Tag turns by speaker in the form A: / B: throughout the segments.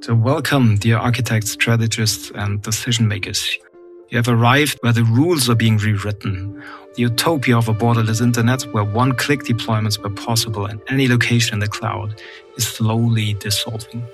A: So welcome, dear architects, strategists, and decision makers. You have arrived where the rules are being rewritten. The utopia of a borderless internet where one-click deployments were possible in any location in the cloud is slowly dissolving.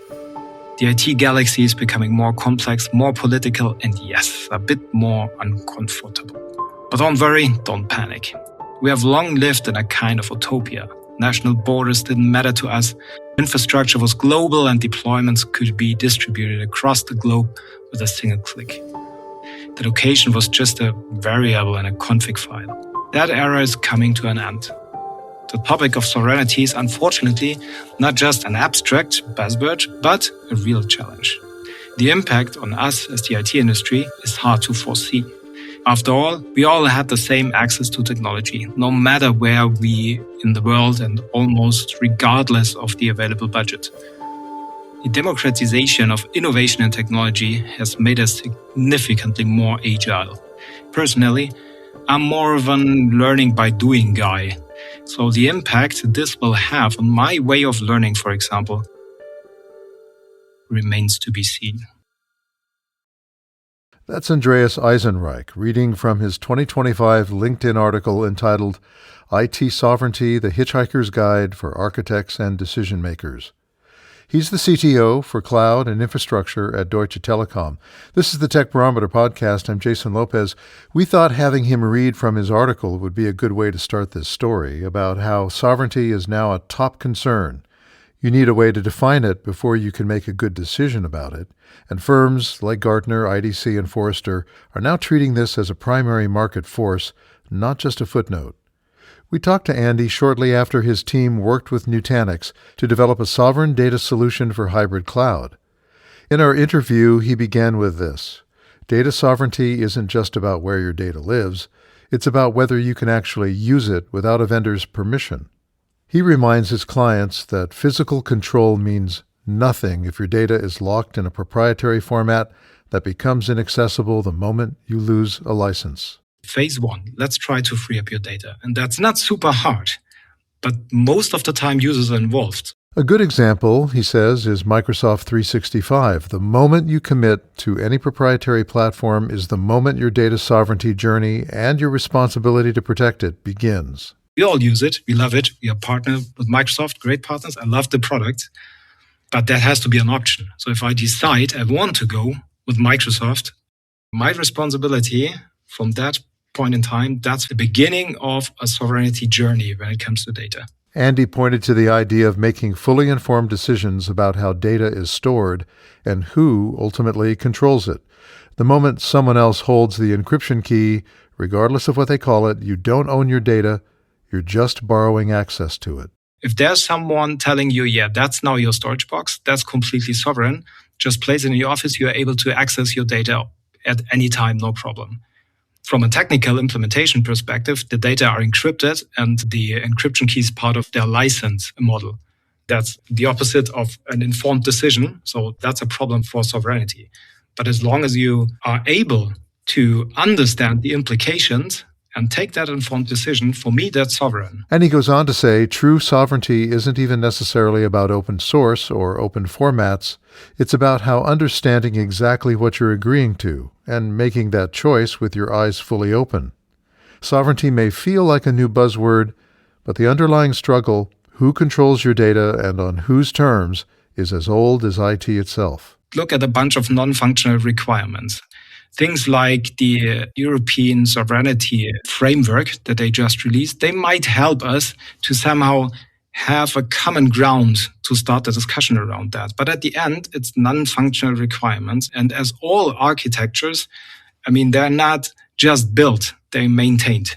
A: The IT galaxy is becoming more complex, more political, and yes, a bit more uncomfortable. But don't worry, don't panic. We have long lived in a kind of utopia. National borders didn't matter to us. Infrastructure was global and deployments could be distributed across the globe with a single click. The location was just a variable in a config file. That era is coming to an end. The topic of sovereignty is unfortunately not just an abstract buzzword, but a real challenge. The impact on us as the IT industry is hard to foresee. After all, we all had the same access to technology, no matter where we in the world and almost regardless of the available budget. The democratization of innovation and technology has made us significantly more agile. Personally, I'm more of an learning by doing guy. So the impact this will have on my way of learning, for example, remains to be seen.
B: That's Andreas Eisenreich, reading from his 2025 LinkedIn article entitled IT Sovereignty, The Hitchhiker's Guide for Architects and Decision Makers. He's the CTO for Cloud and Infrastructure at Deutsche Telekom. This is the Tech Barometer podcast. I'm Jason Lopez. We thought having him read from his article would be a good way to start this story about how sovereignty is now a top concern. You need a way to define it before you can make a good decision about it. And firms like Gartner, IDC, and Forrester are now treating this as a primary market force, not just a footnote. We talked to Andy shortly after his team worked with Nutanix to develop a sovereign data solution for hybrid cloud. In our interview, he began with this. Data sovereignty isn't just about where your data lives. It's about whether you can actually use it without a vendor's permission. He reminds his clients that physical control means nothing if your data is locked in a proprietary format that becomes inaccessible the moment you lose a license.
A: Phase one, let's try to free up your data. And that's not super hard, but most of the time users are involved.
B: A good example, he says, is Microsoft 365. The moment you commit to any proprietary platform is the moment your data sovereignty journey and your responsibility to protect it begins.
A: We all use it. We love it. We are partnered with Microsoft, great partners. I love the product, but that has to be an option. So if I decide I want to go with Microsoft, my responsibility from that point in time, that's the beginning of a sovereignty journey when it comes to data.
B: Andy pointed to the idea of making fully informed decisions about how data is stored and who ultimately controls it. The moment someone else holds the encryption key, regardless of what they call it, you don't own your data. You're just borrowing access to it.
A: If there's someone telling you, yeah, that's now your storage box, that's completely sovereign, just place it in your office, you're able to access your data at any time, no problem. From a technical implementation perspective, the data are encrypted and the encryption key is part of their license model. That's the opposite of an informed decision. So that's a problem for sovereignty. But as long as you are able to understand the implications and take that informed decision, for me, that's sovereign.
B: And he goes on to say, true sovereignty isn't even necessarily about open source or open formats. It's about how understanding exactly what you're agreeing to and making that choice with your eyes fully open. Sovereignty may feel like a new buzzword, but the underlying struggle, who controls your data and on whose terms, is as old as IT itself.
A: Look at a bunch of non-functional requirements. Things like the European sovereignty framework that they just released, they might help us to somehow have a common ground to start the discussion around that. But at the end, it's non-functional requirements. And as all architectures, they're not just built, they're maintained.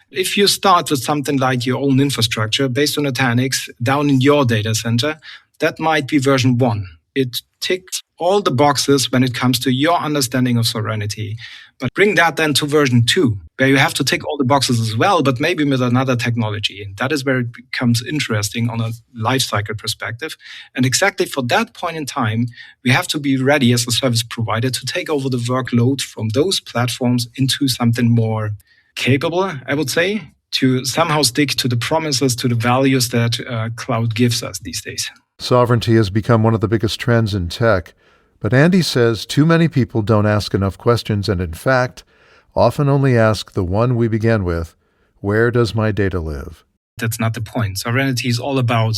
A: If you start with something like your own infrastructure based on Nutanix down in your data center, that might be version 1. It ticks all the boxes when it comes to your understanding of sovereignty. But bring that then to version 2, where you have to tick all the boxes as well, but maybe with another technology. And that is where it becomes interesting on a lifecycle perspective. And exactly for that point in time, we have to be ready as a service provider to take over the workload from those platforms into something more capable, I would say, to somehow stick to the promises, to the values that cloud gives us these days.
B: Sovereignty has become one of the biggest trends in tech, but Andy says too many people don't ask enough questions and, in fact, often only ask the one we began with, where does my data live?
A: That's not the point. Sovereignty is all about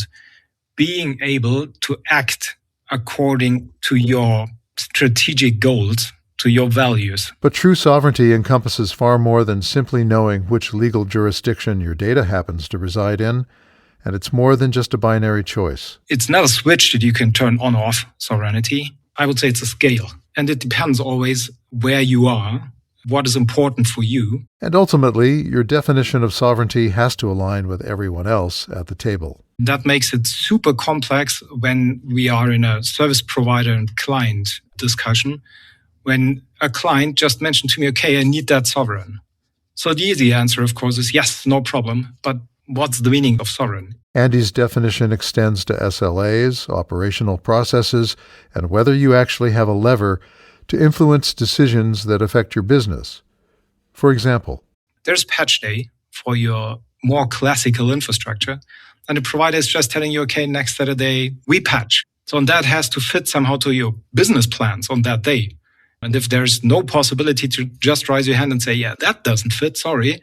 A: being able to act according to your strategic goals, to your values.
B: But true sovereignty encompasses far more than simply knowing which legal jurisdiction your data happens to reside in, and it's more than just a binary choice.
A: It's not a switch that you can turn on or off, sovereignty. I would say it's a scale, and it depends always where you are, what is important for you.
B: And ultimately, your definition of sovereignty has to align with everyone else at the table.
A: That makes it super complex when we are in a service provider and client discussion. When a client just mentioned to me, okay, I need that sovereign. So the easy answer, of course, is yes, no problem. But what's the meaning of sovereign?
B: Andy's definition extends to SLAs, operational processes, and whether you actually have a lever to influence decisions that affect your business. For example,
A: there's patch day for your more classical infrastructure, and the provider is just telling you, okay, next Saturday, we patch. So that has to fit somehow to your business plans on that day. And if there's no possibility to just raise your hand and say, yeah, that doesn't fit, sorry,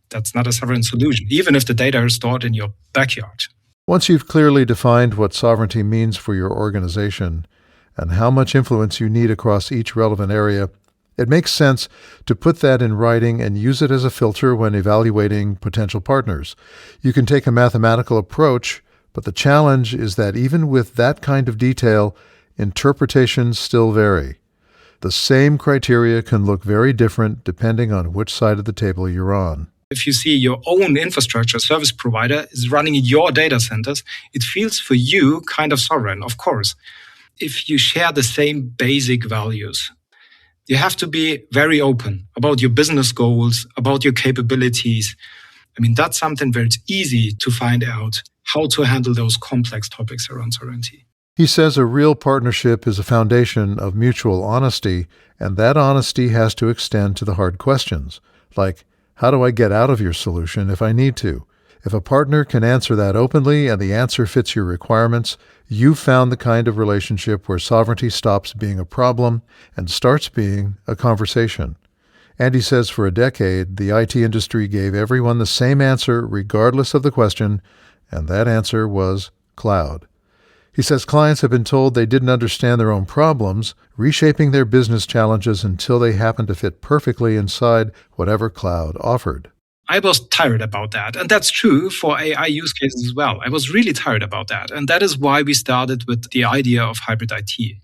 A: that's not a sovereign solution, even if the data is stored in your backyard.
B: Once you've clearly defined what sovereignty means for your organization and how much influence you need across each relevant area, it makes sense to put that in writing and use it as a filter when evaluating potential partners. You can take a mathematical approach, but the challenge is that even with that kind of detail, interpretations still vary. The same criteria can look very different depending on which side of the table you're on.
A: If you see your own infrastructure service provider is running your data centers, it feels for you kind of sovereign, of course. If you share the same basic values, you have to be very open about your business goals, about your capabilities. I mean, that's something where it's easy to find out how to handle those complex topics around sovereignty.
B: He says a real partnership is a foundation of mutual honesty, and that honesty has to extend to the hard questions, like, how do I get out of your solution if I need to? If a partner can answer that openly and the answer fits your requirements, you've found the kind of relationship where sovereignty stops being a problem and starts being a conversation. Andy says for a decade, the IT industry gave everyone the same answer regardless of the question, and that answer was cloud. He says clients have been told they didn't understand their own problems, reshaping their business challenges until they happened to fit perfectly inside whatever cloud offered.
A: I was tired about that. And that's true for AI use cases as well. I was really tired about that. And that is why we started with the idea of hybrid IT,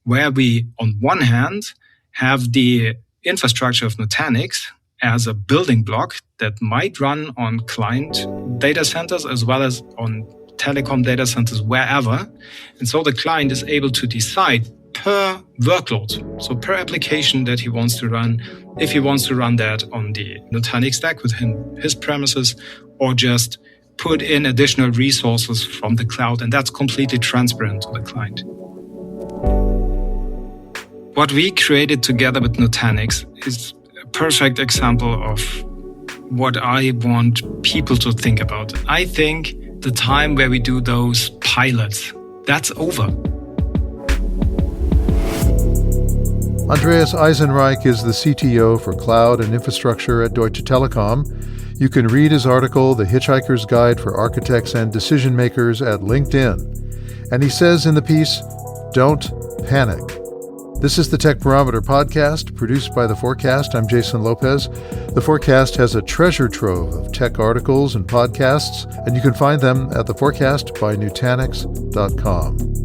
A: where we, on one hand, have the infrastructure of Nutanix as a building block that might run on client data centers as well as on telecom data centers wherever. And so the client is able to decide per workload, so per application that he wants to run, if he wants to run that on the Nutanix stack with his premises, or just put in additional resources from the cloud, and that's completely transparent to the client. What we created together with Nutanix is a perfect example of what I want people to think about. I think the time where we do those pilots, that's over.
B: Andreas Eisenreich is the CTO for Cloud and Infrastructure at Deutsche Telekom. You can read his article, The Hitchhiker's Guide for Architects and Decision Makers, at LinkedIn. And he says in the piece, don't panic. This is the Tech Barometer podcast, produced by The Forecast. I'm Jason Lopez. The Forecast has a treasure trove of tech articles and podcasts, and you can find them at The Forecast by Nutanix.com.